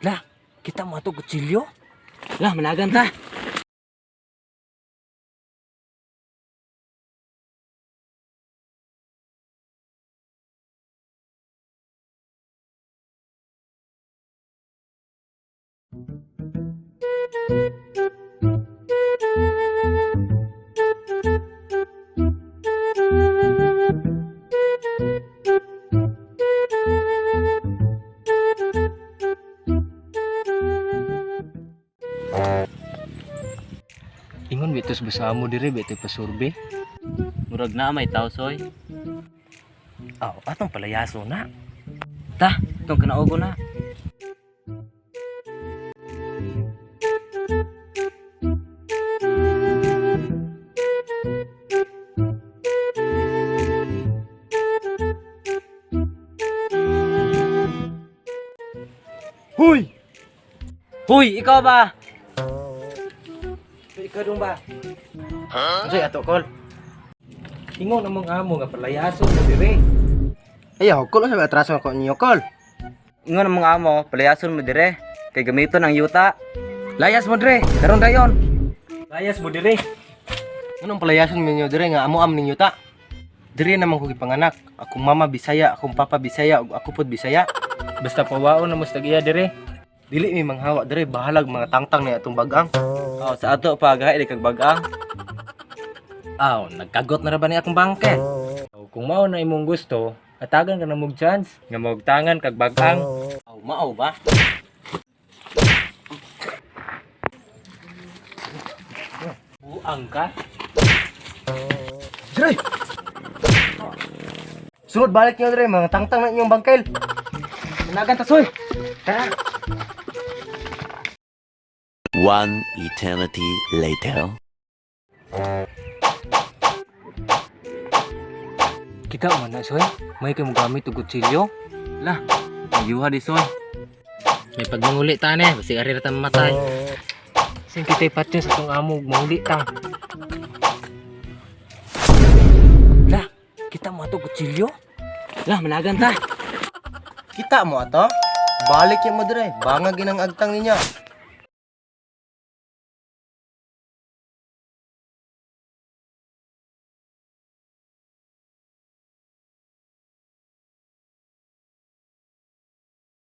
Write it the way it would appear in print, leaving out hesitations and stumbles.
Lah, kita mo ato kutsilyo? Lah, managan ta. Ingon bitos basamo diri bete pasurbe. Murag na may tao soy. Aw, atong palayaso na. Ta, tong kanaugo na. Huy! Huy, ikaw ba? Ikaw dong ba? Unsay ato kol? Ingon among amo nga palayaso mo dire. Ayaw, kol sa atraso ko niyo, kol. Ingon ang mga amo, palayason mo dire. Kay gamiton ang yuta. Layas mo dire, karon dayon. Layas mo dire. Anong palayason ninyo dire nga amo am ninyo ta? Dire naman ko gipanganak. Akong mama Bisaya, akong papa Bisaya, ug ako pod Bisaya. Basta pawaon na mo sa iya dire. Dili mi manghawa dire bahalag mga tangtang ni atong bagang. Oh, sa ato pa gahay di kag bagang. Aw, nagkagot na ra ba ni akong bangke? Kung mao na imong gusto, atagan ka na mong chance nga magtangan kag bagang. Aw, mao ba? Buang ka. Dire. Sunod balik niyo dire mga tangtang na inyong bangkel. Managan ta soy. Tara. One eternity later. Kita man na soy, may kay mo gamit og kutsilyo. Lah, ayuha di soy. May pagmanguli ta ne, basi ari ra ta mamatay. Sing kita'y patyo sa tong amo manguli ta. Lah, kita mo ato kutsilyo? Lah, managan ta. Kita mo ato? Balik niyo mo dire. Bangag ginang agtang niya.